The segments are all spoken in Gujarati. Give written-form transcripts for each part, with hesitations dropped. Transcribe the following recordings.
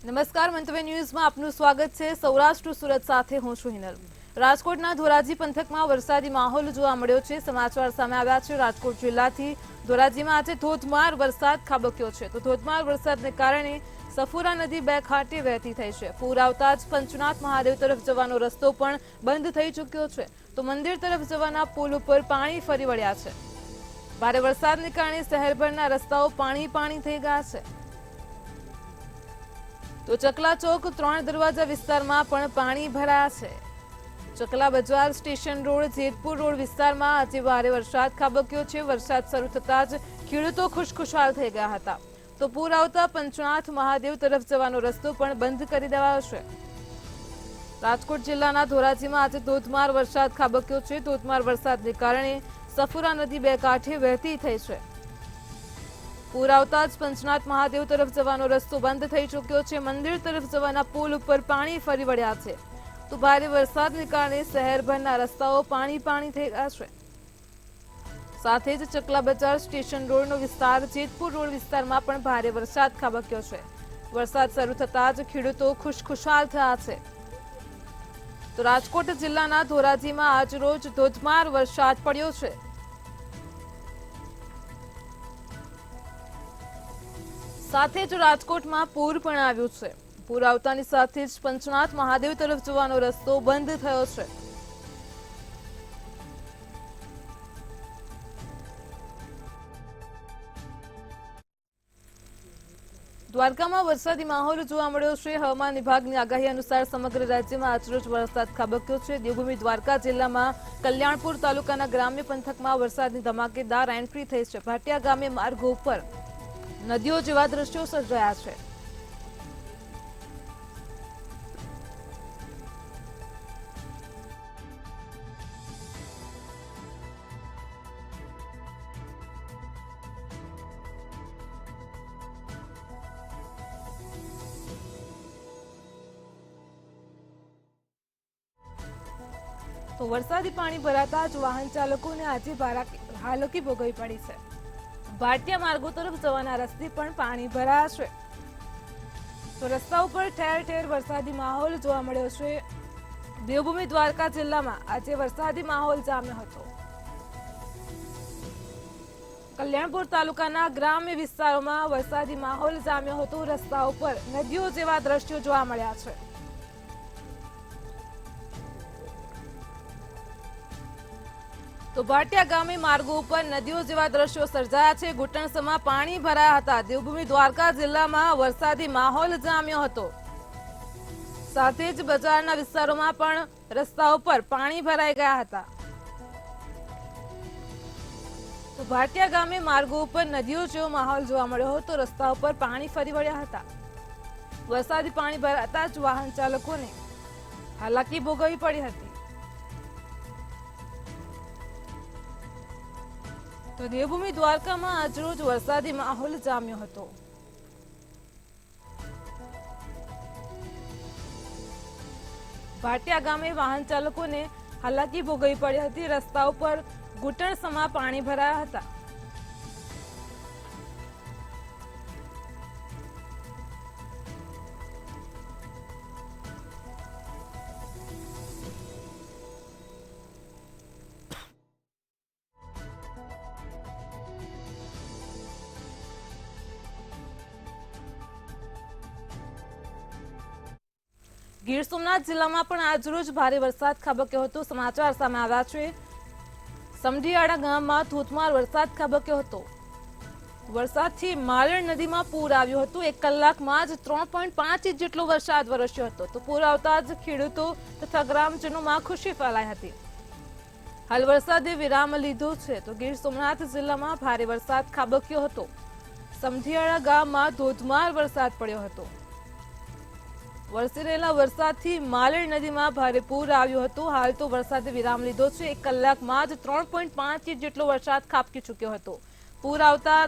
નમસ્કાર, મંતવ્ય ન્યૂઝમાં આપનું સ્વાગત છે। સૌરાષ્ટ્ર સુરત સાથે હું છું હિનલ। રાજકોટના ધોરાજી પંથકમાં વરસાદી માહોલ જોવા મળ્યો છે। સમાચાર સામે આવ્યા છે રાજકોટ જિલ્લાથી। ધોરાજીમાં આજે ધોધમાર વરસાદ ખાબક્યો છે। તો ધોધમાર વરસાદને કારણે સફુરા નદી બે ખાતે વહેતી થઈ છે। પૂર આવતા જ પંચનાથ મહાદેવ તરફ જવાનો રસ્તો પણ બંધ થઈ ચૂક્યો છે। તો મંદિર તરફ જવાના પુલ ઉપર પાણી ફરી વળ્યા છે। ભારે વરસાદને કારણે શહેરભરના રસ્તાઓ પાણી થઈ ગયા છે। તો ચકલા ચોક ત્રણ દરવાજા વિસ્તારમાં પણ પાણી ભરાયા છે। ચકલા બજાર સ્ટેશન રોડ જેતપુર રોડ વિસ્તારમાં આજે ભારે વરસાદ ખાબક્યો છે। વરસાદ શરૂ થતા જ ખેડૂતો ખુશખુશાલ થઈ ગયા હતા। તો પૂર આવતા પંચનાથ મહાદેવ તરફ જવાનો રસ્તો પણ બંધ કરી દેવાયો છે। રાજકોટ જિલ્લાના ધોરાજીમાં આજે ધોધમાર વરસાદ ખાબક્યો છે। ધોધમાર વરસાદને કારણે સફુરા નદી બે કાંઠે વહેતી થઈ છે। પૂર આવતા જ પંચનાથ મહાદેવ તરફ જવાનો રસ્તો બંધ થઈ ચૂક્યો છે। મંદિર તરફ જવાના પુલ ઉપર પાણી ફરી વળ્યા છે। તો ભારે વરસાદને કારણે શહેરભરના રસ્તાઓ પાણી થઈ ગયા છે। સાથે જ ચકલા બજાર સ્ટેશન રોડનો વિસ્તાર જેતપુર રોડ વિસ્તારમાં પણ ભારે વરસાદ ખાબક્યો છે। વરસાદ શરૂ થતા જ ખેડૂતો ખુશખુશાલ થયા છે। તો રાજકોટ જિલ્લાના ધોરાજીમાં આજરોજ ધોધમાર વરસાદ પડ્યો છે। સાથે જ રાજકોટમાં પૂર પણ આવ્યું છે। પૂર આવતાની સાથે જ પંચનાથ મહાદેવ તરફ જવાનો રસ્તો બંધ થયો છે। દ્વારકામાં વરસાદી માહોલ જોવા મળ્યો છે। હવામાન વિભાગની આગાહી અનુસાર સમગ્ર રાજ્યમાં આજરોજ વરસાદ ખાબક્યો છે। દેવભૂમિ દ્વારકા જિલ્લામાં કલ્યાણપુર તાલુકાના ગ્રામ્ય પંથકમાં વરસાદની ધમાકેદાર એન્ટ્રી થઈ છે। ભાટિયા ગામે માર્ગો ઉપર નદીઓ જેવા દ્રશ્યો સર્જાયા છે। તો વરસાદી પાણી ભરાતા જ વાહન ચાલકોને આજે હાલાકી ભોગવવી પડી છે। ભાટિયા માર્ગો તરફ જવાના રસ્તે પણ પાણી ભરાયા છે। તો રસ્તા ઉપર ઠેર ઠેર વરસાદી માહોલ જોવા મળ્યો છે। દેવભૂમિ દ્વારકા જિલ્લામાં આજે વરસાદી માહોલ જામ્યો હતો। કલ્યાણપુર તાલુકાના ગ્રામ્ય વિસ્તારોમાં વરસાદી માહોલ જામ્યો હતો। રસ્તા ઉપર નદીઓ જેવા દ્રશ્યો જોવા મળ્યા છે। તો ભાટિયા ગામે માર્ગો ઉપર નદીઓ જેવા દ્રશ્યો સર્જાયા છે। ઘૂંટણસમાં પાણી ભરાયા હતા। દેવભૂમિ દ્વારકા જિલ્લામાં વરસાદી માહોલ જામ્યો હતો। સાથે જ બજારના વિસ્તારોમાં પણ રસ્તાઓ પર પાણી ભરાઈ ગયા હતા। તો ભાટિયા ગામે માર્ગો ઉપર નદીઓ જેવો માહોલ જોવા મળ્યો હતો। રસ્તા ઉપર પાણી ફરી વળ્યા હતા। વરસાદી પાણી ભરાતા જ વાહન ચાલકોને હાલાકી ભોગવવી પડી હતી। તો દેવભૂમિ દ્વારકામાં આજરોજ વરસાદી માહોલ જામ્યો હતો। ભાટિયા ગામે વાહન ચાલકોને હાલાકી ભોગવવી પડી હતી। રસ્તા ઉપર ઘૂંટણસમાં પાણી ભરાયા હતા। ગીર સોમનાથ જિલ્લામાં પણ આજરોજ ભારે વરસાદ ખાબક્યો હતો। સમાચાર સામે આવ્યા છે સમઢિયાળા ગામમાં ધોધમાર વરસાદ ખાબક્યો હતો। વરસાદથી માલણ નદીમાં પૂર આવ્યું હતું। 1 કલાકમાં જ 3.5 ઇંચ જેટલો વરસાદ વરસ્યો હતો। તો પૂર આવતા જ ખેડૂતો તથા ગ્રામજનોમાં ખુશી ફેલાઈ હતી। હાલ વરસાદે વિરામ લીધો છે। તો ગીર સોમનાથ જિલ્લામાં ભારે વરસાદ ખાબક્યો હતો। સમઢિયાળા ગામમાં ધોધમાર વરસાદ પડ્યો હતો। વરસી રહેલા વરસાદથી માલણ નદીમાં ભારે પૂર આવ્યું હતું। હાલ તો વરસાદે વિરામ લીધો છે। 1 કલાકમાં જ 3.5 ઇંચ જેટલો વરસાદ ખાબકી ચૂક્યો હતો। પૂર આવતા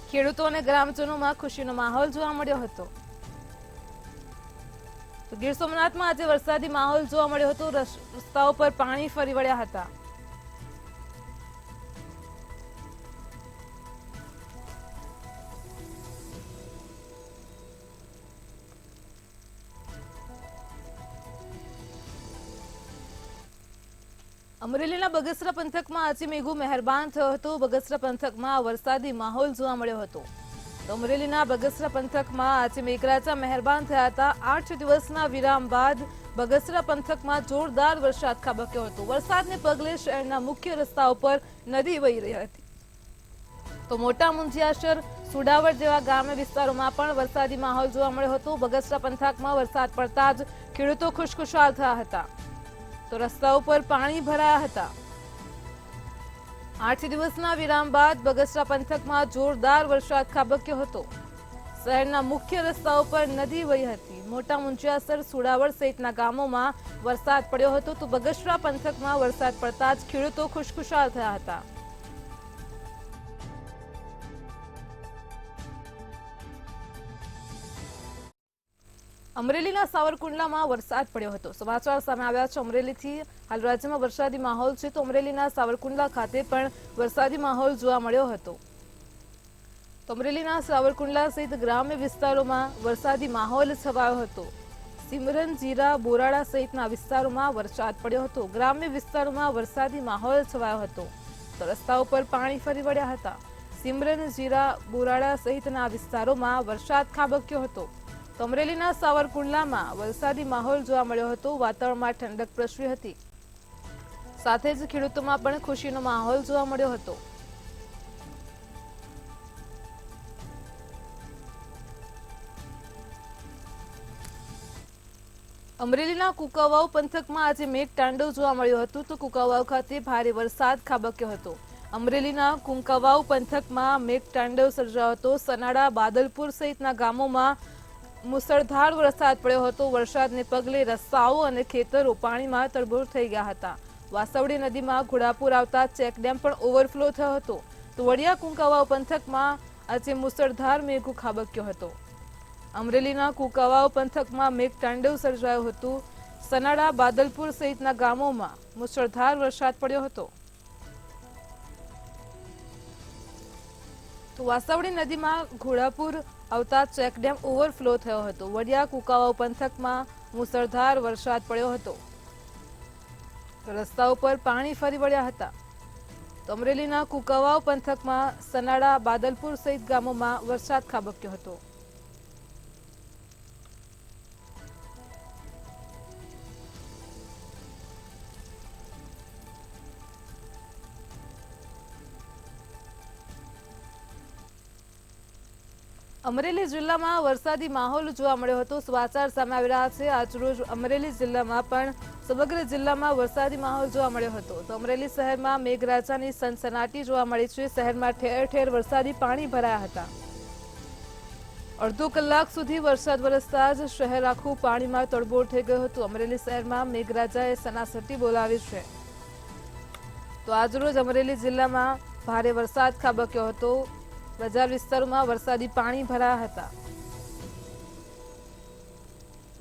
ખેડૂતો અને ગ્રામજનોમાં ખુશીનો માહોલ જોવા મળ્યો હતો। તો ગીર સોમનાથમાં આજે વરસાદી માહોલ જોવા મળ્યો હતો। રસ્તાઓ પર પાણી ફરી વળ્યા હતા। અમરેલીના બગસરા પંથકમાં આજે મેઘો મહેરબાન થયો હતો। બગસરા પંથકમાં વરસાદી માહોલ જોવા મળ્યો હતો। તો અમરેલીના બગસરા પંથકમાં આજે મેઘરાજા મહેરબાન થયા હતા। 8 દિવસના વિરામ બાદ બગસરા પંથકમાં જોરદાર વરસાદ ખાબક્યો હતો। વરસાદને પગલે શહેરના મુખ્ય રસ્તાઓ પર નદી વહી રહી હતી। તો મોટા મુંજિયાસર, સુડાવડ જેવા ગ્રામ્ય વિસ્તારોમાં પણ વરસાદી માહોલ જોવા મળ્યો હતો। બગસરા પંથકમાં વરસાદ પડતા જ ખેડૂતો ખુશખુશાલ થયા હતા। તો રસ્તાઓ પર પાણી ભરાયા હતા। 8 દિવસના વિરામ બાદ બગસરા પંથકમાં જોરદાર વરસાદ ખાબક્યો હતો। શહેરના મુખ્ય રસ્તાઓ પર નદી વહી હતી। મોટા મુંજિયાસર, સુડાવડ સહિતના ગામોમાં વરસાદ પડ્યો હતો। તો બગસરા પંથકમાં વરસાદ પડતા જ ખેડૂતો ખુશખુશાલ થયા હતા। અમરેલીના સાવરકુંડલામાં વરસાદ પડ્યો હતો। સમાચાર સામે આવ્યા છે અમરેલીથી। હાલ રાજ્યમાં વરસાદી માહોલ છે, તો અમરેલીના સાવરકુંડલા ખાતે પણ વરસાદી માહોલ જોવા મળ્યો હતો। તો અમરેલીના સાવરકુંડલા સહિત ગ્રામ્ય વિસ્તારોમાં વરસાદી માહોલ છવાયો હતો। સિમરન, જીરા, બોરાડા સહિતના વિસ્તારોમાં વરસાદ પડ્યો હતો। ગ્રામ્ય વિસ્તારોમાં વરસાદી માહોલ છવાયો હતો। તો રસ્તાઓ પર પાણી ફરી વળ્યા હતા। સિમરન, જીરા, બોરાડા સહિતના વિસ્તારોમાં વરસાદ ખાબક્યો હતો। તો અમરેલીના સાવરકુંડલામાં વરસાદી માહોલ જોવા મળ્યો હતો। વાતાવરણમાં ઠંડક પ્રસરી હતી, સાથે જ ખેડૂતોમાં પણ ખુશીનો માહોલ જોવા મળ્યો હતો। અમરેલીના કુંકાવાવ પંથકમાં આજે મેઘતાંડવ જોવા મળ્યું હતું। તો કુંકાવાવ ખાતે ભારે વરસાદ ખાબક્યો હતો। અમરેલીના કુંકાવાવ પંથકમાં મેઘતાંડવ સર્જાયો હતો। સનાડા, બાદલપુર સહિતના ગામોમાં મુસળધાર વરસાદ પડ્યો હતો। વરસાદને પગલે રસ્તાઓ અને ખેતરો પાણીમાં તરબોળ થઈ ગયા હતા। વાસવડી નદીમાં ઘોડાપુર આવતા ચેકડેમ પણ ઓવરફ્લો થયો હતો। તો વડિયા કુંકાવાવ પંથકમાં આજે મુસળધાર મેઘો ખાબક્યો હતો। અમરેલીના કુંકાવાવ પંથકમાં મેઘતાંડવ સર્જાયું હતું। સનાડા, બાદલપુર સહિતના ગામોમાં મુસળધાર વરસાદ પડ્યો હતો। તો વાસવડી નદીમાં ઘોડાપુર આવતા ચેકડેમ ઓવરફ્લો થયો હતો। વડિયા કુંકાવાવ પંથકમાં મુસળધાર વરસાદ પડ્યો હતો। રસ્તાઓ પર પાણી ફરી વળ્યા હતા। તો અમરેલીના કુંકાવાવ પંથકમાં સનાડા, બાદલપુર સહિત ગામોમાં વરસાદ ખાબક્યો હતો। અમરેલી જિલ્લામાં વરસાદી માહોલ જોવા મળ્યો હતો। સમાચાર સામે આવી રહ્યા છે। આજરોજ અમરેલી જિલ્લામાં પણ સમગ્ર જિલ્લામાં વરસાદી માહોલ જોવા મળ્યો હતો। તો અમરેલી શહેરમાં મેઘરાજાની સનસનાટી જોવા મળી છે। શહેરમાં ઠેર ઠેર વરસાદી પાણી ભરાયા હતા। અડધો કલાક સુધી વરસાદ વરસતા જ શહેર આખું પાણીમાં તડબોળ થઈ ગયું હતું। અમરેલી શહેરમાં મેઘરાજાએ સનાસટી બોલાવી છે। તો આજરોજ અમરેલી જિલ્લામાં ભારે વરસાદ ખાબક્યો હતો। બજાર વિસ્તારોમાં વરસાદી પાણી ભરાયા હતા।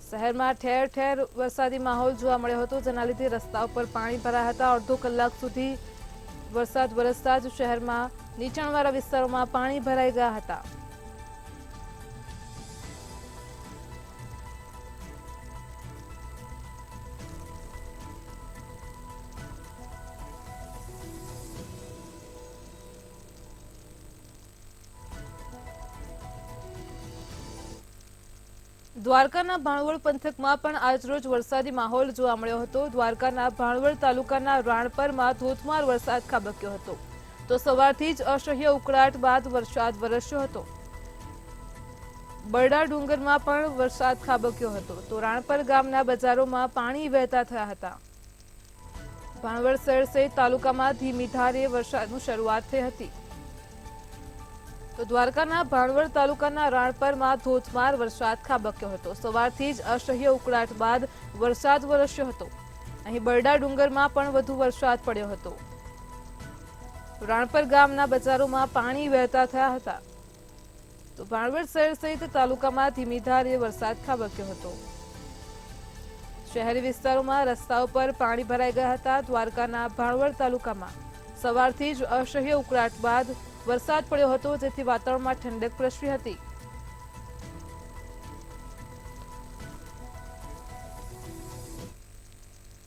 શહેરમાં ઠેર ઠેર વરસાદી માહોલ જોવા મળ્યો હતો, જેના લીધે રસ્તાઓ પર પાણી ભરાયા હતા। અડધો કલાક સુધી વરસાદ વરસતા જ શહેરમાં નીચાણવાળા વિસ્તારોમાં પાણી ભરાઈ ગયા હતા। દ્વારકાના ભાણવડ પંથકમાં પણ આજરોજ વરસાદી માહોલ જોવા મળ્યો હતો। દ્વારકાના ભાણવડ તાલુકાના રાણપરમાં ધોધમાર વરસાદ ખાબક્યો હતો। તો સવારથી જ અસહ્ય ઉકળાટ બાદ વરસાદ વરસ્યો હતો। બરડા ડુંગરમાં પણ વરસાદ ખાબક્યો હતો। તો રાણપર ગામના બજારોમાં પાણી વહેતા થયા હતા। ભાણવડ શહેર સહિત તાલુકામાં ધીમી ધારે વરસાદની શરૂઆત થઈ હતી। તો દ્વારકાના ભાણવડ તાલુકાના રાણપરમાં ધોધમાર વરસાદ ખાબક્યો હતો। સવારથી જ અસહ્ય ઉકળાટ બાદ વરસાદ વરસ્યો હતો। અહીં બરડા ડુંગરમાં પણ વધુ વરસાદ પડ્યો હતો। રાણપર ગામના બજારોમાં પાણી વહેતા થયા હતા। તો ભાણવડ શહેર સહિત તાલુકામાં ધીમી ધારે વરસાદ ખાબક્યો હતો। શહેરી વિસ્તારોમાં રસ્તાઓ પર પાણી ભરાઈ ગયા હતા। દ્વારકાના ભાણવડ તાલુકામાં સવારથી જ અસહ્ય ઉકળાટ બાદ વરસાદ પડ્યો હતો, જેથી વાતાવરણમાં ઠંડક પ્રસરી હતી।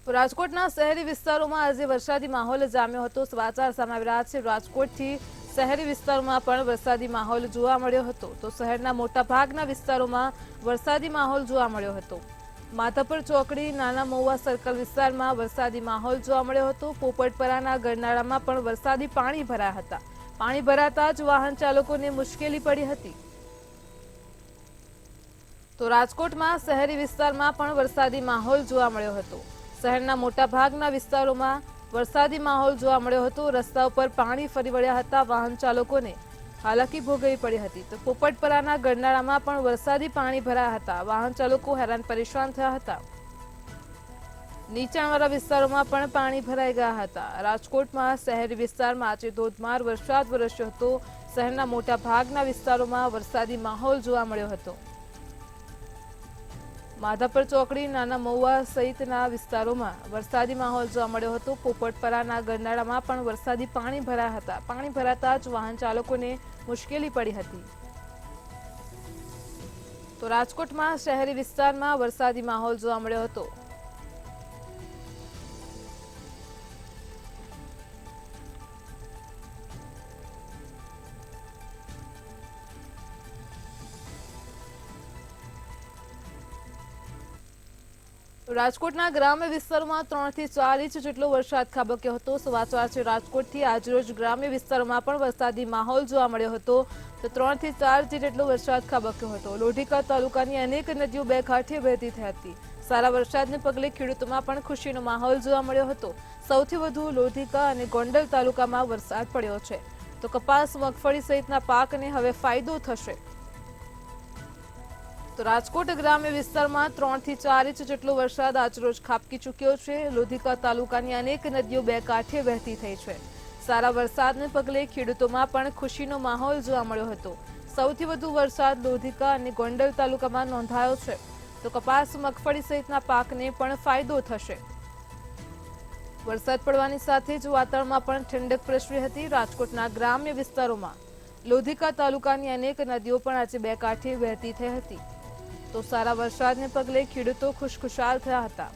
રાજકોટના શહેરી વિસ્તારોમાં આજે વરસાદી માહોલ જામ્યો હતો। સમાચાર સામે આવી રહ્યા છે। રાજકોટથી શહેરી વિસ્તારોમાં પણ વરસાદી માહોલ જોવા મળ્યો હતો, તો શહેરના મોટાભાગના વિસ્તારોમાં વરસાદી માહોલ જોવા મળ્યો હતો। માધાપર ચોકડી, નાના મહુવા સર્કલ વિસ્તારમાં વરસાદી માહોલ જોવા મળ્યો હતો। પોપટપરાના ગરનાળામાં પણ વરસાદી પાણી ભરાયા હતા। પાણી ભરાતા જ વાહન ચાલકોને મુશ્કેલી પડી હતી। તો રાજકોટમાં શહેરી વિસ્તારમાં પણ વરસાદી માહોલ જોવા મળ્યો હતો। શહેરના મોટાભાગના વિસ્તારોમાં વરસાદી માહોલ જોવા મળ્યો હતો। રસ્તા ઉપર પાણી ફરી વળ્યા હતા। વાહન ચાલકોને હાલાકી ભોગવવી પડી હતી। તો પોપટપરાના ગરનાળામાં પણ વરસાદી પાણી ભરાયા હતા। વાહન ચાલકો હેરાન પરેશાન થયા હતા। નીચાણવાળા વિસ્તારોમાં પણ પાણી ભરાઈ ગયા હતા। રાજકોટમાં શહેરી વિસ્તારમાં આજે ધોધમાર વરસાદ વરસ્યો હતો। શહેરના મોટા ભાગના વિસ્તારોમાં વરસાદી માહોલ જોવા મળ્યો હતો। માધાપર ચોકડી, નાના મહુવા સહિતના વિસ્તારોમાં વરસાદી માહોલ જોવા મળ્યો હતો। પોપટપરાના ગરનાળામાં પણ વરસાદી પાણી ભરાયા હતા। પાણી ભરાતા જ વાહન ચાલકોને મુશ્કેલી પડી હતી। તો રાજકોટમાં શહેરી વિસ્તારમાં વરસાદી માહોલ જોવા મળ્યો હતો। રાજકોટના ગ્રામ્ય વિસ્તારોમાં 3 થી 4 ઇંચ જેટલો વરસાદ ખાબક્યો હતો। સમાચાર છે રાજકોટથી। આજરોજ ગ્રામ્ય વિસ્તારોમાં પણ વરસાદી માહોલ જોવા મળ્યો હતો, તો 3 થી 4 ઇંચ જેટલો વરસાદ ખાબક્યો હતો। લોઢીકા તાલુકાની અનેક નદીઓ બે કાંઠે વહેતી થઈ હતી। સારા વરસાદને પગલે ખેડૂતોમાં પણ ખુશીનો માહોલ જોવા મળ્યો હતો। સૌથી વધુ લોઢીકા અને ગોંડલ તાલુકામાં વરસાદ પડ્યો છે, તો કપાસ, મગફળી સહિતના પાકને હવે ફાયદો થશે। તો રાજકોટ ગ્રામ્ય વિસ્તારમાં 3 થી 4 ઇંચ જેટલો વરસાદ આજરોજ ખાબકી ચૂક્યો છે। લોધિકા તાલુકાની અનેક નદીઓ બે કાંઠે વહેતી થઈ છે। સારા વરસાદને પગલે ખેડૂતોમાં પણ ખુશીનો માહોલ જોવા મળ્યો હતો। સૌથી વધુ વરસાદ લોધિકા અને ગોંડલ તાલુકામાં નોંધાયો છે, તો કપાસ, મગફળી સહિતના પાકને પણ ફાયદો થશે। વરસાદ પડવાની સાથે જ વાતાવરણમાં પણ ઠંડક પ્રસરી હતી। રાજકોટના ગ્રામ્ય વિસ્તારોમાં લોધિકા તાલુકાની અનેક નદીઓ પણ આજે બે કાંઠે વહેતી થઈ હતી, તો સારા વરસાદને પગલે ખેડૂતો ખુશખુશાલ થયા હતા।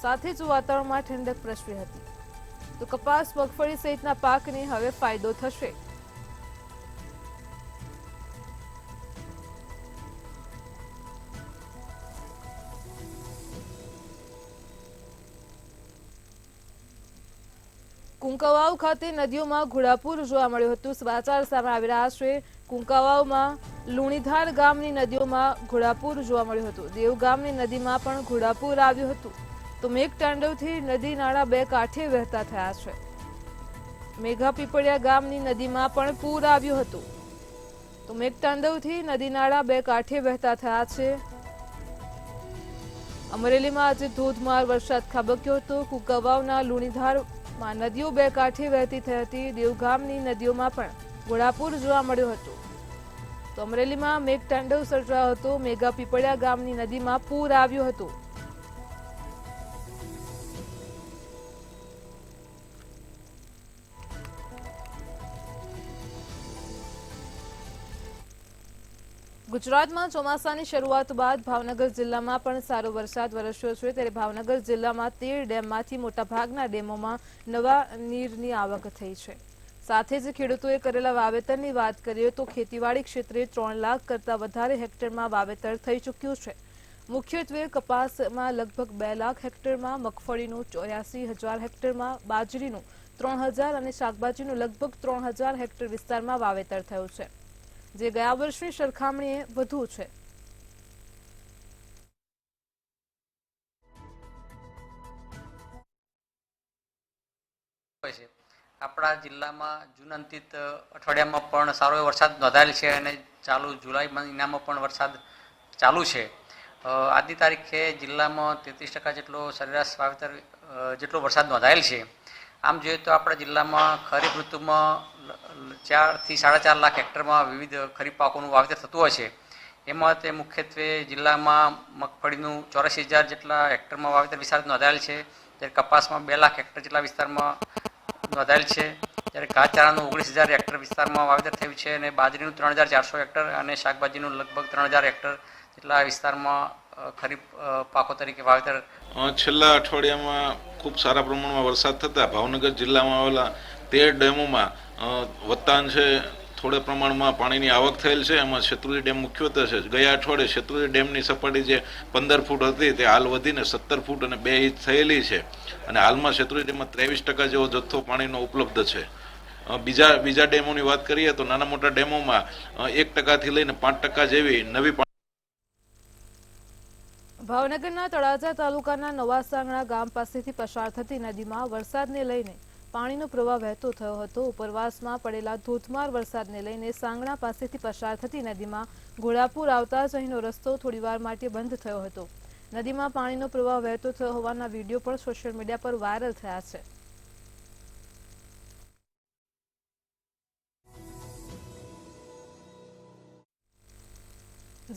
સાથે જ વાતાવરણમાં ઠંડક પ્રસરી હતી, તો કપાસ, મગફળી સહિતના પાકને હવે ફાયદો થશે। કુંકાવાવ ખાતે નદીઓમાં ઘોડાપૂર જોવા મળ્યું હતું। સમાચાર સામે આવી રહ્યા છે। કુંકાવાવમાં લુણીધાર ગામની નદીઓમાં ઘોડાપૂર જોવા મળ્યું હતું। દેવ ગામની નદીમાં પણ ઘોડાપૂર આવ્યું હતું, તો મેઘતાંડવથી નદી નાળા બે કાંઠે વહેતા થયા છે। મેઘા પીપળિયા ગામની નદીમાં પણ પૂર આવ્યું હતું, તો મેઘતાંડવથી નદી નાળા બે કાંઠે વહેતા થયા છે। અમરેલીમાં આજે ધોધમાર વરસાદ ખાબક્યો હતો। કુંકાવાવના લુણીધારમાં નદીઓ બે કાંઠે વહેતી થઈ હતી। દેવગામની નદીઓમાં પણ ઘોડાપૂર જોવા મળ્યું હતું, તો અમરેલીમાં મેઘતાંડવ સર્જાયો હતો। મેઘા પીપળિયા ગામની નદીમાં પૂર આવ્યું હતું। ગુજરાતમાં ચોમાસાની શરૂઆત બાદ ભાવનગર જિલ્લામાં પણ સારો વરસાદ વરસ્યો છે। ત્યારે ભાવનગર જિલ્લામાં 13 ડેમમાંથી મોટાભાગના ડેમોમાં નવા નીરની આવક થઈ છે। સાથે જ ખેડૂતોએ કરેલા વાવેતરની વાત કરીએ તો ખેતીવાડી ક્ષેત્રે 3 લાખ કરતાં વધારે હેક્ટરમાં વાવેતર થઈ ચૂક્યું છે। મુખ્યત્વે કપાસમાં લગભગ 2 લાખ હેક્ટરમાં, મગફળીનું 84,000 હેક્ટરમાં, બાજરીનું 3,000 અને શાકભાજીનું લગભગ 3,000 હેક્ટર વિસ્તારમાં વાવેતર થયું છે, જે ગયા વર્ષની સરખામણીએ વધુ છે। આપણા જિલ્લામાં જૂન અંતિત અઠવાડિયામાં પણ સારો વરસાદ નોંધાયેલ છે અને ચાલુ જુલાઈ મહિનામાં પણ વરસાદ ચાલુ છે। આજની તારીખે જિલ્લામાં 33% જેટલો સરેરાશ વાવેતર જેટલો વરસાદ નોંધાયેલ છે। આમ જોઈએ તો આપણા જિલ્લામાં ખરીફ ઋતુમાં 4 થી 4.5 લાખ હેક્ટરમાં વિવિધ ખરીફ પાકોનું વાવેતર થતું હોય છે। એમાં તે મુખ્યત્વે જિલ્લામાં મગફળીનું 84,000 જેટલા હેક્ટરમાં વાવેતર વિસ્તાર નોંધાયેલ છે, ત્યારે કપાસમાં 2 લાખ હેક્ટર જેટલા વિસ્તારમાં નોંધાયેલ છે, ત્યારે ઘાસચારાનું 19,000 હેક્ટર વિસ્તારમાં વાવેતર થયું છે અને બાજરીનું 3,400 હેક્ટર અને શાકભાજીનું લગભગ 3,000 હેક્ટર જેટલા વિસ્તારમાં ખરીફ પાકો તરીકે વાવેતર? છેલ્લા અઠવાડિયામાં ખૂબ સારા પ્રમાણમાં વરસાદ થતાં ભાવનગર જિલ્લામાં આવેલા 13 ડેમોમાં વત્તાંશે થોડા પ્રમાણમાં પાણીની આવક થયેલ છે. એમાં શેત્રુંજી ડેમ મુખ્યત્વે છે. ગયા અઠવાડિયે શેત્રુંજી ડેમની સપાટી જે 15 ફૂટ હતી તે હાલ વધીને 17 ફૂટ અને 2 ઇંચ થયેલી છે અને હાલમાં શેત્રુંજી ડેમમાં 23% જેવો જથ્થો પાણીનો ઉપલબ્ધ છે. બીજા ડેમોની વાત કરીએ તો નાના મોટા ડેમોમાં 1% લઈને 5% જેવી નવી ભાવનગરના તળાજા તાલુકાના નવા સાંગણા ગામ પાસેથી પસાર થતી નદીમાં વરસાદને લઈને પાણીનો પ્રવાહ વહેતો થયો હતો. ઉપરવાસમાં પડેલા ધોધમાર વરસાદને લઈને સાંગણા પાસેથી પસાર થતી નદીમાં ઘોડાપુર આવતા જ અહીંનો રસ્તો થોડીવાર માટે બંધ થયો હતો. નદીમાં પાણીનો પ્રવાહ વહેતો થયો હોવાના વિડીયો પણ સોશિયલ મીડિયા પર વાયરલ થયા છે.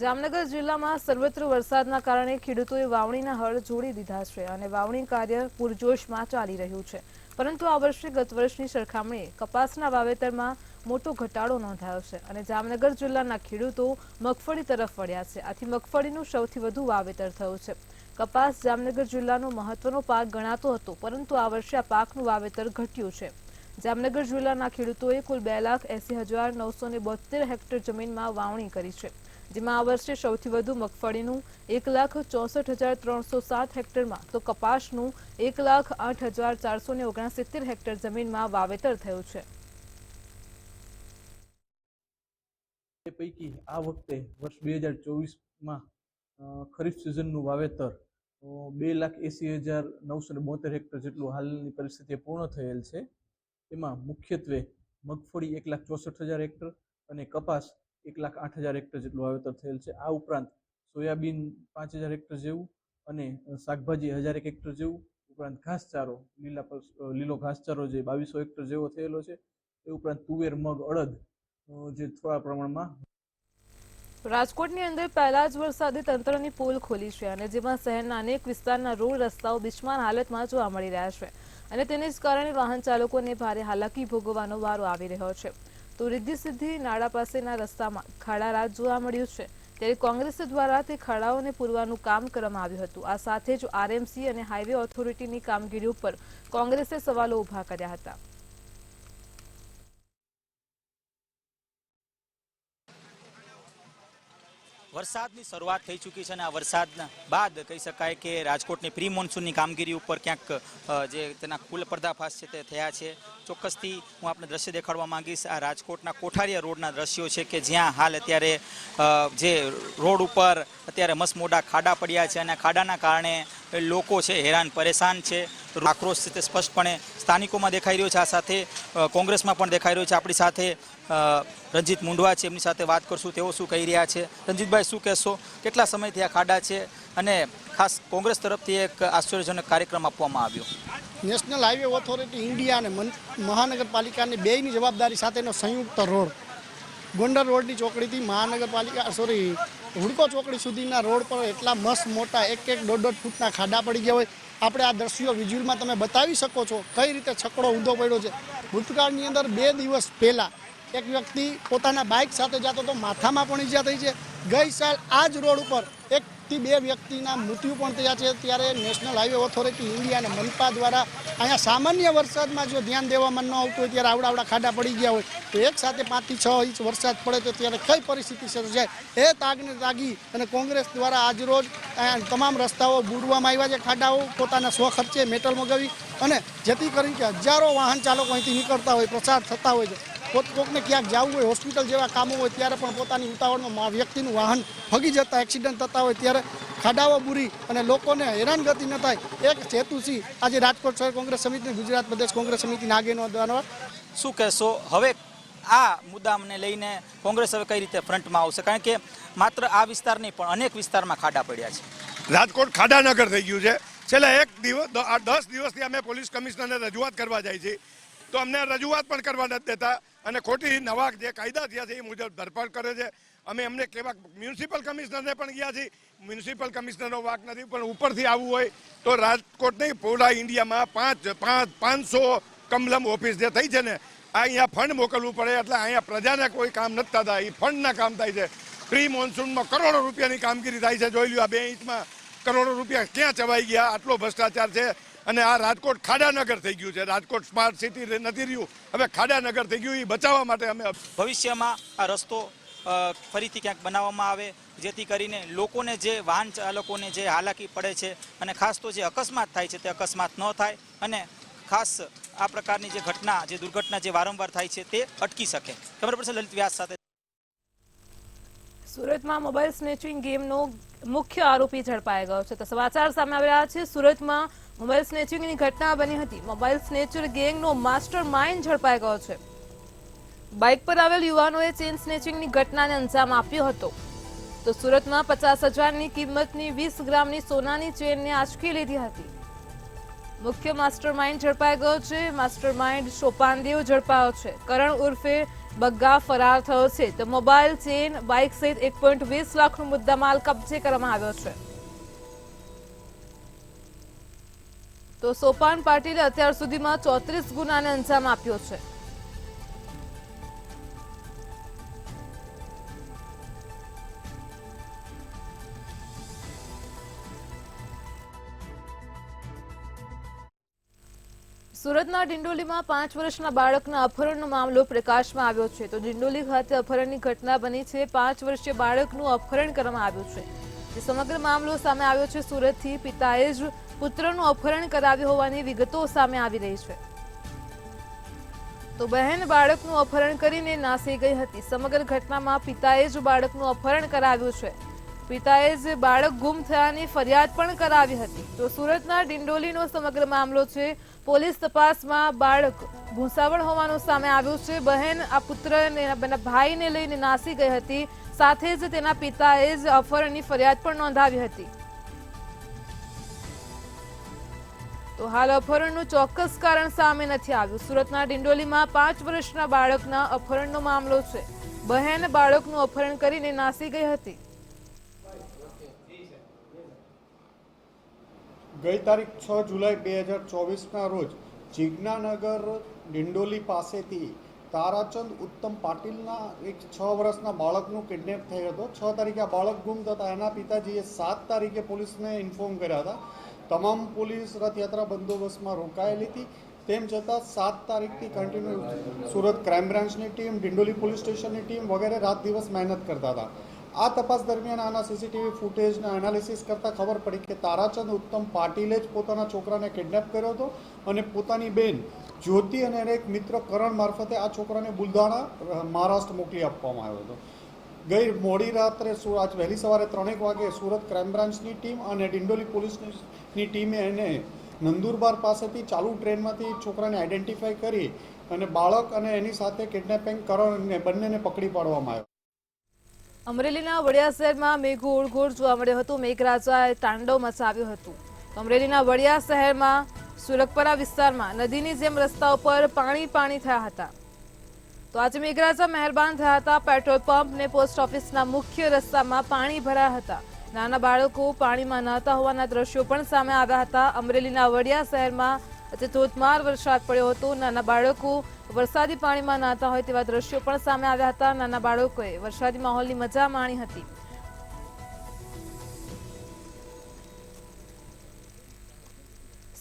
જામનગર જિલ્લામાં સર્વત્ર વરસાદના કારણે ખેડૂતોએ વાવણીના હળ જોડી દીધા છે અને વાવણી કાર્ય પૂરજોશમાં ચાલી રહ્યું છે. પરંતુ આ વર્ષે ગત વર્ષની સરખામણીએ કપાસના વાવેતરમાં મોટો ઘટાડો નોંધાયો છે અને જામનગર જિલ્લાના ખેડૂતો મગફળી તરફ વળ્યા છે. આથી મગફળીનું સૌથી વધુ વાવેતર થયું છે. કપાસ જામનગર જિલ્લાનો મહત્વનો પાક ગણાતો હતો, પરંતુ આ વર્ષે આ પાકનું વાવેતર ઘટ્યું છે. જામનગર જિલ્લાના ખેડૂતોએ કુલ 2,80,972 હેક્ટર જમીનમાં વાવણી કરી છે, જેમાં આ વર્ષે સૌથી વધુ મગફળીનું 1,64,307 હેક્ટરમાં તો કપાસનું 1,08,469 હેક્ટર જમીનમાં વાવેતર થયું છે. એ પૈકી આ વખતે વર્ષ 2024માં ખરીફ સિઝનનું વાવેતર 2,80,972 હેક્ટર જેટલું હાલની પરિસ્થિતિએ પૂર્ણ થયેલ છે. એમાં મુખ્યત્વે મગફળી 1,64,000 હેક્ટર અને કપાસ 1,08,000 હેક્ટર જેટલું વાવેતર થયેલ છે. આ ઉપરાંત સોયાબીન 5,000 હેક્ટર જેવું અને શાકભાજી 1,000 હેક્ટર જેવું, ઉપરાંત ઘાસચારો લીલો ઘાસચારો જે 2,200 હેક્ટર જેવો થયેલો છે. એ ઉપરાંત તુવેર, મગ, અડદ જે થોડા પ્રમાણમાં. રાજકોટની અંદર પહેલા જ વરસાદે તંત્રની પોલ ખોલી છે અને જેમાં શહેરના અનેક વિસ્તારના રોડ રસ્તાઓ બિસ્માર હાલતમાં જોવા મળી રહ્યા છે અને તેને જ કારણે વાહન ચાલકોને ભારે હાલાકી ભોગવવાનો વારો આવી રહ્યો છે. તો રિદ્ધિ સિદ્ધિ નાળા પાસેના રસ્તામાં ખાડા રાત જોવા મળ્યું છે, ત્યારે કોંગ્રેસ દ્વારા તે ખાડાઓને પૂરવાનું કામ કરવામાં આવ્યું હતું. આ સાથે જ આરએમસી અને હાઈવે ઓથોરિટીની કામગીરી ઉપર કોંગ્રેસે સવાલો ઉભા કર્યા હતા. વરસાદની શરૂઆત થઈ ચૂકી છે અને આ વરસાદ બાદ કહી શકાય કે રાજકોટની પ્રી મોન્સૂનની કામગીરી ઉપર ક્યાંક જે તેના ખુલ્લા પર્દાફાશ છે તે થયા છે. ચોક્કસથી હું આપને દ્રશ્ય દેખાડવા માંગીશ. આ રાજકોટના કોઠારીયા રોડના દ્રશ્યો છે કે જ્યાં હાલ અત્યારે જે રોડ ઉપર અત્યારે મસમોટા ખાડા પડ્યા છે અને ખાડાના કારણે લોકો છે હેરાન પરેશાન છે. આક્રોશ છે તે સ્પષ્ટપણે સ્થાનિકોમાં દેખાઈ રહ્યો છે. આ સાથે કોંગ્રેસમાં પણ દેખાઈ રહ્યો છે. આપણી સાથે રંજીત મુંડવા છે, એમની સાથે વાત કરશું, તેઓ શું કહી રહ્યા છે. રંજીતભાઈ, શું કહેશો, કેટલા સમયથી આ ખાડા છે અને ખાસ કોંગ્રેસ તરફથી એક આશ્ચર્યજનક કાર્યક્રમ આપવામાં આવ્યો? નેશનલ હાઈવે ઓથોરિટી ઇન્ડિયા અને મહાનગરપાલિકાની બેયની જવાબદારી સાથેનો સંયુક્ત રોડ ગોંડલ રોડની ચોકડીથી હુડકો ચોકડી સુધીના રોડ પર એટલા મસ્ત મોટા 1-1, 1.5 ફૂટના ખાડા પડી ગયા હોય. આપણે આ દ્રશ્યો વિઝ્યુઅલમાં તમે બતાવી શકો છો કઈ રીતે છકડો ઊંધો પડ્યો છે. ભૂતકાળની અંદર 2 દિવસ પહેલાં એક વ્યક્તિ પોતાના બાઇક સાથે જતો તો માથામાં પણ ઈજા થઈ છે. ગઈ સાલ આ જ રોડ ઉપર 1 થી 2 વ્યક્તિના મૃત્યુ પણ થયા છે. ત્યારે નેશનલ હાઈવે ઓથોરિટી ઇન્ડિયા અને મનપા દ્વારા અહીંયા સામાન્ય વરસાદમાં જો ધ્યાન દેવામાં ન આવતું હોય ત્યારે આવડા ખાડા પડી ગયા હોય તો એક સાથે 5 થી 6 ઇંચ વરસાદ પડે તો ત્યારે કઈ પરિસ્થિતિ સર્જાય. એ તાગને તાગી અને કોંગ્રેસ દ્વારા આજરોજ તમામ રસ્તાઓ બુરવામાં આવ્યા છે. ખાડાઓ પોતાના સ્વખર્ચે મેટલ મગાવી અને જેથી કરી કે હજારો વાહન ચાલકો અહીંથી નીકળતા હોય, પ્રસાર થતા હોય છે. કોકને ક્યાંક જવું હોય, હોસ્પિટલ જેવા કામો હોય ત્યારે પણ પોતાની ઉતાવળમાં વ્યક્તિનું વાહન ફગી જતા એક્સિડન્ટ થતા હોય ત્યારે ખાડાઓ બુરી અને લોકોને હેરાનગતિ ન થાય એક હેતુથી આજે રાજકોટ શહેર કોંગ્રેસ સમિતિ, ગુજરાત પ્રદેશ કોંગ્રેસ સમિતિના આગેવાનો શું કહેશો હવે આ મુદ્દાને લઈને કોંગ્રેસ હવે કઈ રીતે ફ્રન્ટમાં આવશે? કારણ કે માત્ર આ વિસ્તાર નહીં પણ અનેક વિસ્તારમાં ખાડા પડ્યા છે. રાજકોટ ખાડાનગર થઈ ગયું છે. છેલ્લા 10 દિવસથી અમે પોલીસ કમિશનરને રજૂઆત કરવા જાય છે તો અમને રજૂઆત પણ કરવા નથી દેતા અને ખોટી નવા જે કાયદા થયા છે એ મુજબ ધરપકડ કરે છે. અમે એમને કહેવા મ્યુનિસિપલ કમિશનરને પણ ગયા છીએ, મ્યુનિસિપલ કમિશનરનો વાક નથી. પણ ઉપરથી આવવું હોય તો રાજકોટ નહીં, પૂરા ઇન્ડિયામાં 500 કમલમ ઓફિસ જે થઈ છે ને, આ અહીંયા ફંડ મોકલવું પડે એટલે અહીંયા પ્રજાને કોઈ કામ નથી થતા, એ ફંડના કામ થાય છે. પ્રી મોન્સૂનમાં કરોડો રૂપિયાની કામગીરી થાય છે. જોઈ લ્યો, આ 2 ઇંચમાં કરોડો રૂપિયા ક્યાં ચવાઈ ગયા. આટલો ભ્રષ્ટાચાર છે. અને આ રાજકોટ ખાડાનગર થઈ ગયું છે. રાજકોટ સ્માર્ટ સિટી નથી રહ્યું, હવે ખાડાનગર થઈ ગયું. એ બચાવવા માટે અમે ભવિષ્યમાં આ રસ્તો ફરીથી ક્યાંક બનાવવામાં આવે, જેથી કરીને લોકોને જે વાહન ચાલકોને જે હાલાકી પડે છે અને ખાસ તો જે અકસ્માત થાય છે તે અકસ્માત ન થાય અને ખાસ આ પ્રકારની જે ઘટના, જે દુર્ઘટના જે વારંવાર થાય છે તે અટકી શકે. કેમેરા પર્સન લલિત વ્યાસ સાથે. સુરતમાં મોબાઈલ સ્નેચિંગ ગેમનો મુખ્ય આરોપી ઝડપાઈ ગયો છે. તો સમાચાર સામે આવી રહ્યા છે. સુરતમાં મોબાઈલ સ્નેચિંગની ઘટના બની હતી. મોબાઈલ સ્નેચર ગેંગનો માસ્ટર માઇન્ડ ઝડપાઈ ગયો છે. બાઇક પર આવેલ યુવાનોએ ચેઇન સ્નેચિંગની ઘટનાને અંજામ આપ્યો હતો. તો સુરતમાં 50,000ની કિંમતની 20 ગ્રામની સોનાની ચેઇનને આંચકી લીધી હતી. મુખ્ય માસ્ટર માઇન્ડ ઝડપાઈ ગયો છે. માસ્ટર માઇન્ડ શોપાનદેવ ઝડપાયો છે. કરણ ઉર્ફે બગ્ગા ફરાર થયો છે. તો મોબાઈલ, ચેઇન, બાઇક સહિત 1.20 લાખનો મુદ્દામાલ કબજે કરવામાં આવ્યો છે. તો સોપાન પાટીલે અત્યાર સુધીમાં 34 ગુનાને અંજામ આપ્યો છે. સુરતના ડિંડોલીમાં 5 વર્ષના બાળકના અપહરણનો મામલો પ્રકાશમાં આવ્યો છે. તો ડિંડોલી ખાતે અપહરણની ઘટના બની છે. 5 વર્ષીય બાળકનું અપહરણ કરવામાં આવ્યું છે. જે સમગ્ર મામલો સામે આવ્યો છે. સુરતથી પિતાએ જ પુત્રનું અપહરણ કરાવ્યું હોવાની વિગતો સામે આવી રહી છે. તો બહેન બાળકનું અપહરણ કરીને નાસી ગઈ હતી. સમગ્ર ઘટનામાં પિતાએ જ બાળકનું અપહરણ કરાવ્યું છે. પિતાએ જ બાળક ગુમ થયાની ફરિયાદ પણ કરાવી હતી. તો સુરતના ડિંડોલીનો સમગ્ર મામલો છે. પોલીસ તપાસમાં બાળક ભૂસાવળ હોવાનું સામે આવ્યું છે. બહેન આ પુત્રને ભાઈને લઈને નાસી ગઈ હતી. સાથે જ તેના પિતાએ જ અપહરણની ફરિયાદ પણ નોંધાવી હતી. તો હાલ અપહરણનું ચોક્કસ કારણ સામે નથી આવ્યું. સુરતના ડિંડોલીમાં 5 વર્ષના બાળકના અપહરણનો મામલો છે. બહેન બાળકનું અપહરણ કરીને નાસી ગઈ હતી. ગઈ તારીખ 6 જુલાઈ 2024ના રોજ જીજ્ઞાનગર ડિંડોલી પાસેથી તારાચંદ ઉત્તમ પાટીલના એક 6 વર્ષના બાળકનું કિડનેપ થયો હતો. 6 તારીખે આ બાળક ગુમ થતા એના પિતાજીએ 7 તારીખે પોલીસને ઇન્ફોર્મ કર્યા હતા. તમામ પોલીસ રથયાત્રા બંદોબસ્તમાં રોકાયેલી હતી. તેમ છતાં 7 તારીખથી કન્ટિન્યુ સુરત ક્રાઇમ બ્રાન્ચની ટીમ, ડિંડોલી પોલીસ સ્ટેશનની ટીમ વગેરે રાત દિવસ મહેનત કરતા હતા. આ તપાસ દરમિયાન આના સીસીટીવી ફૂટેજના એનાલિસિસ કરતાં ખબર પડી કે તારાચંદ ઉત્તમ પાટીલે જ પોતાના છોકરાને કિડનેપ કર્યો હતો અને પોતાની બેન જ્યોતિ અને એક મિત્ર કરણ મારફતે આ છોકરાને બુલધાણા મહારાષ્ટ્ર મોકલી આપવામાં આવ્યો હતો. ગઈ મોડી રાત્રે આજ વહેલી સવારે 3 વાગે સુરત ક્રાઇમ બ્રાન્ચની ટીમ અને ડિંડોલી પોલીસની ટીમે એને નંદુરબાર પાસેથી ચાલુ ટ્રેનમાંથી છોકરાને આઈડેન્ટિફાઈ કરી અને બાળક અને એની સાથે કિડનેપિંગ કરણ બંનેને પકડી પાડવામાં આવ્યો. અમરેલીના વડિયા શહેરમાં મેઘો ઓળઘોળ જોવા મળ્યો હતો. મેઘરાજાએ તાંડવ મચાવ્યું હતું. અમરેલીના વડિયા શહેરમાં સુરકપરા વિસ્તારમાં નદીની જેમ રસ્તા ઉપર પાણી થયા હતા. તો આજે મેઘરાજા મહેરબાન થયા હતા. પેટ્રોલ પંપ ને પોસ્ટ ઓફિસના મુખ્ય રસ્તામાં પાણી ભરાયા હતા. નાના બાળકો પાણીમાં નહાતા હોવાના દ્રશ્યો પણ સામે આવ્યા હતા. અમરેલીના વડિયા શહેરમાં આજે ધોધમાર વરસાદ પડ્યો હતો. નાના બાળકો વરસાદી પાણીમાં નહાતા હોય તેવા દ્રશ્યો પણ સામે આવ્યા હતા. નાના બાળકોએ વરસાદી માહોલની મજા માણી હતી.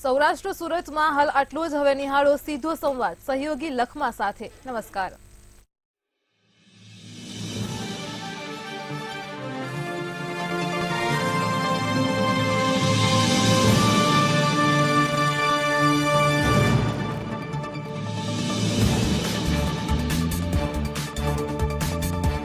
સૌરાષ્ટ્ર સુરતમાં હાલ આટલું જ. હવે નિહાળો સીધો સંવાદ સહયોગી લખમા સાથે. નમસ્કાર.